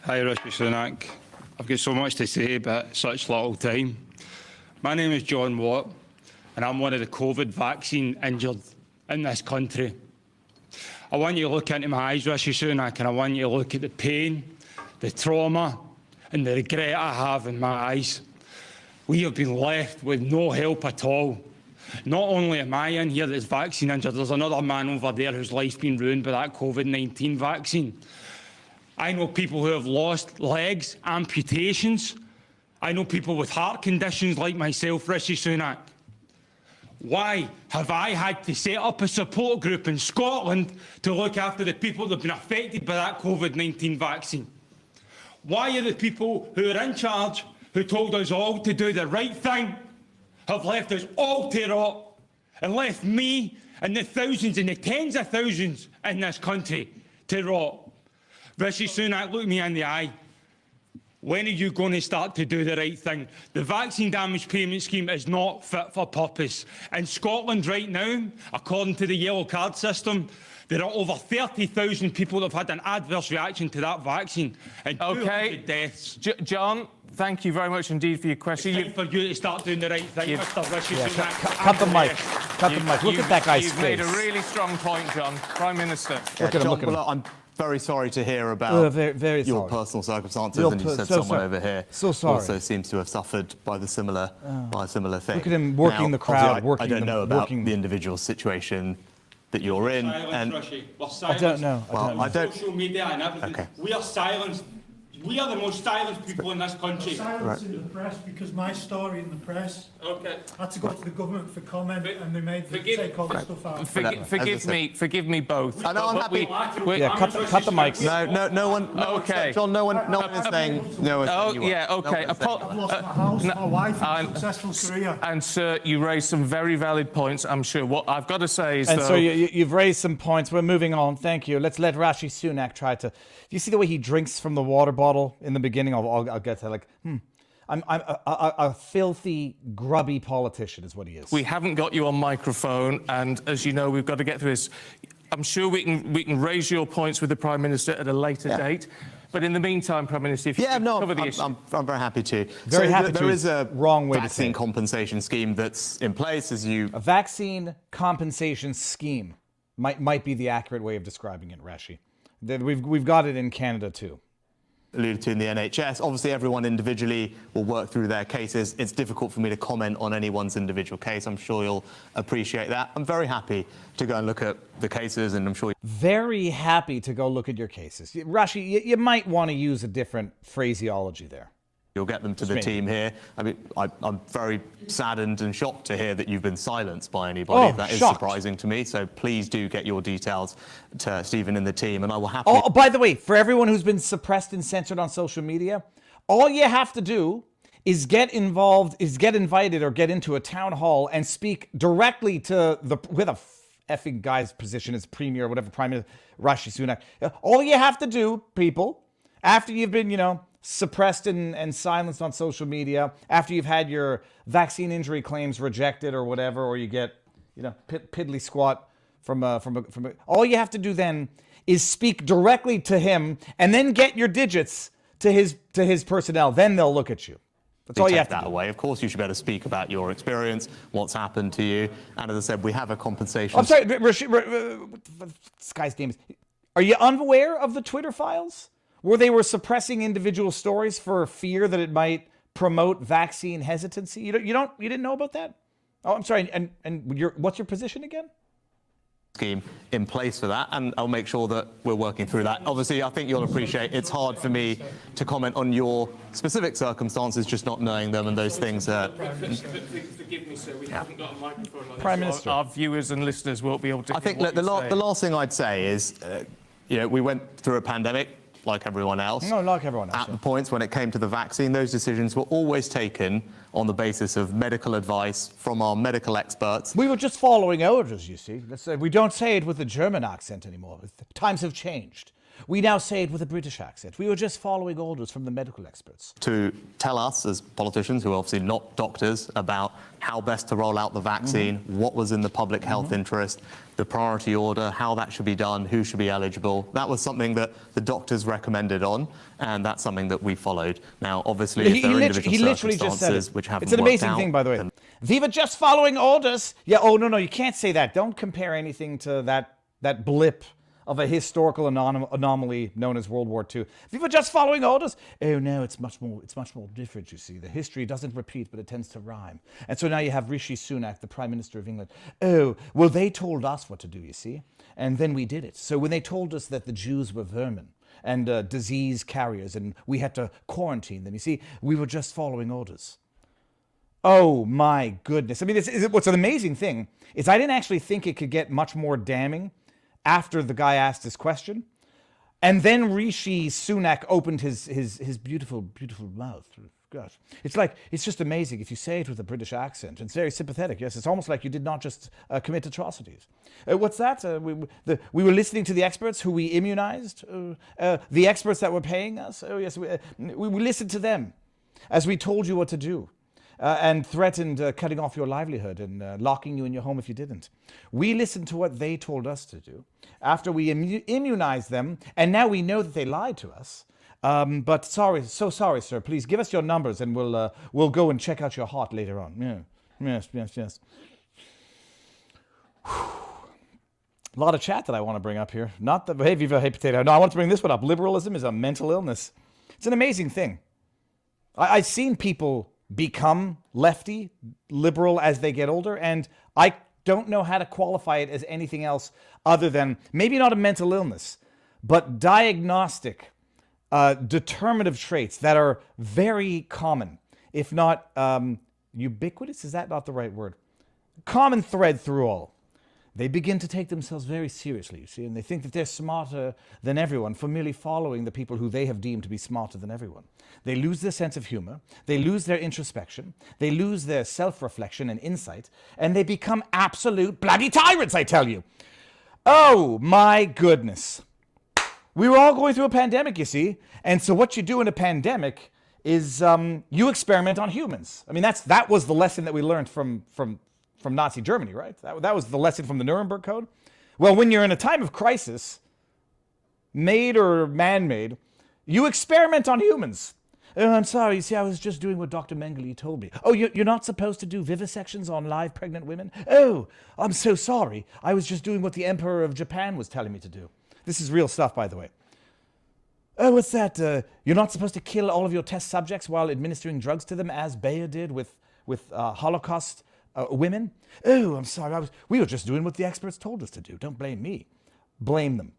Hi, Rishi Sunak. I've got so much to say, but such little time. My name is John Watt, and I'm one of the COVID vaccine injured in this country. I want you to look into my eyes, Rishi Sunak, and I want you to look at the pain, the trauma, and the regret I have in my eyes. We have been left with no help at all. Not only am I in here that's vaccine injured, there's another man over there whose life's been ruined by that COVID-19 vaccine. I know people who have lost legs, amputations. I know people with heart conditions like myself, Rishi Sunak. Why have I had to set up a support group in Scotland to look after the people that have been affected by that COVID-19 vaccine? Why are the people who are in charge, who told us all to do the right thing, have left us all to rot and left me and the thousands and the tens of thousands in this country to rot? Rishi Sunak, look me in the eye. When are you going to start to do the right thing? The vaccine damage payment scheme is not fit for purpose. In Scotland right now, according to the yellow card system, there are over 30,000 people that have had an adverse reaction to that vaccine. And 200 deaths. John, thank you very much indeed for your question. It's time for you to start doing the right thing, Mr. Rishi Sunak. Cut the mic. Cut the mic. Look at that guy's face. You've made a really strong point, John. Prime Minister. Look at him, look at him. I'm very sorry to hear about very your personal circumstances, and you said someone over here also seems to have suffered by the similar thing. Look at him working the crowd. I don't know about the individual situation that you're in. We're silenced. I don't know. Well, I don't. Social media and everything. Okay. We are silenced. We are the most silenced people in this country. Silence in the press because my story in the press had to go to the government for comment, and they made them take all the stuff out. Forgive me both. I know, I'm happy. Cut the mics. No one. Okay. John, no one is saying. Okay. I've lost my house, my wife, and a successful career. And sir, you raised some very valid points. I'm sure. What I've got to say is, so you've raised some points. We're moving on. Thank you. Let's let Rishi Sunak try to. Do you see the way he drinks from the water bottle in the beginning? I'll get to I'm a filthy, grubby politician is what he is. We haven't got you on microphone, and as you know, we've got to get through this. I'm sure we can raise your points with the Prime Minister at a later date. But in the meantime, Prime Minister, if you could cover the issue. I'm very happy to. Very happy to. There is a wrong way vaccine compensation scheme that's in place, as you. A vaccine compensation scheme might be the accurate way of describing it, Rishi. We've got it in Canada too. Alluded to in the NHS. Obviously, everyone individually will work through their cases. It's difficult for me to comment on anyone's individual case. I'm sure you'll appreciate that. I'm very happy to go and look at the cases, and I'm sure. Very happy to go look at your cases. Rishi, you might want to use a different phraseology there. You'll get them to the team here. I mean, I'm very saddened and shocked to hear that you've been silenced by anybody. That is surprising to me. So please do get your details to Stephen and the team, and I will happily. Oh, by the way, for everyone who's been suppressed and censored on social media, all you have to do is get invited or get into a town hall and speak directly to with a effing guy's position as premier or whatever, Prime Minister Rishi Sunak. All you have to do, people, after you've been, suppressed and silenced on social media, after you've had your vaccine injury claims rejected or whatever, or you get, piddly squat from all you have to do then is speak directly to him and then get your digits to his personnel. Then they'll look at you. That's all you have to do. Away. Of course, you should be able to speak about your experience, what's happened to you, and as I said, we have a compensation. I'm sorry, Rishi, this guy's name is. Are you unaware of the Twitter files? Where they were suppressing individual stories for fear that it might promote vaccine hesitancy. You didn't know about that? Oh, I'm sorry. And what's your position again? Scheme in place for that, and I'll make sure that we're working through that. Obviously, I think you'll appreciate it's hard for me to comment on your specific circumstances, just not knowing them, and those things are. Forgive me, sir. We haven't got a microphone on this. Prime Minister. Our viewers and listeners won't be able to. I think the last thing I'd say is, we went through a pandemic. Like everyone else. No, like everyone else. At the points when it came to the vaccine, those decisions were always taken on the basis of medical advice from our medical experts. We were just following orders, you see. We don't say it with a German accent anymore. Times have changed. We now say it with a British accent. We were just following orders from the medical experts. To tell us as politicians, who are obviously not doctors, about how best to roll out the vaccine, what was in the public health interest, the priority order, how that should be done, who should be eligible. That was something that the doctors recommended on, and that's something that we followed. Now, obviously, if there are individual circumstances which haven't It's an worked amazing out, thing, by the way. Viva just following orders. Yeah, oh, no, you can't say that. Don't compare anything to that blip of a historical anomaly known as World War II. Viva just following orders. Oh no, it's much more different, you see. The history doesn't repeat, but it tends to rhyme. And so now you have Rishi Sunak, the Prime Minister of England. Oh, well, they told us what to do, you see. And then we did it. So when they told us that the Jews were vermin and disease carriers and we had to quarantine them, you see, we were just following orders. Oh my goodness. I mean, what's an amazing thing is I didn't actually think it could get much more damning after the guy asked this question. And then Rishi Sunak opened his beautiful, beautiful mouth. Gosh. It's just amazing if you say it with a British accent. It's very sympathetic, yes. It's almost like you did not just commit atrocities. What's that? We were listening to the experts who we immunized. The experts that were paying us. Oh, yes, we listened to them as we told you what to do. And threatened cutting off your livelihood and locking you in your home if you didn't. We listened to what they told us to do after we immunized them, and now we know that they lied to us. But sorry, sir. Please give us your numbers, and we'll go and check out your heart later on. Yeah. Yes. A lot of chat that I want to bring up here. Not the hey Viva, hey potato. No, I want to bring this one up. Liberalism is a mental illness. It's an amazing thing. I've seen people become lefty, liberal as they get older, and I don't know how to qualify it as anything else other than maybe not a mental illness, but diagnostic, determinative traits that are very common, if not ubiquitous. Is that not the right word? Common thread through all. They begin to take themselves very seriously, you see, and they think that they're smarter than everyone for merely following the people who they have deemed to be smarter than everyone. They lose their sense of humor, they lose their introspection, they lose their self-reflection and insight, and they become absolute bloody tyrants, I tell you. Oh, my goodness. We were all going through a pandemic, you see, and so what you do in a pandemic is you experiment on humans. I mean, that was the lesson that we learned from Nazi Germany, right? That was the lesson from the Nuremberg Code. Well, when you're in a time of crisis, made or man-made, you experiment on humans. Oh, I'm sorry, you see, I was just doing what Dr. Mengele told me. Oh, you're not supposed to do vivisections on live pregnant women? Oh, I'm so sorry. I was just doing what the Emperor of Japan was telling me to do. This is real stuff, by the way. Oh, what's that? You're not supposed to kill all of your test subjects while administering drugs to them, as Bayer did with Holocaust women? Oh, I'm sorry. We were just doing what the experts told us to do. Don't blame me. Blame them.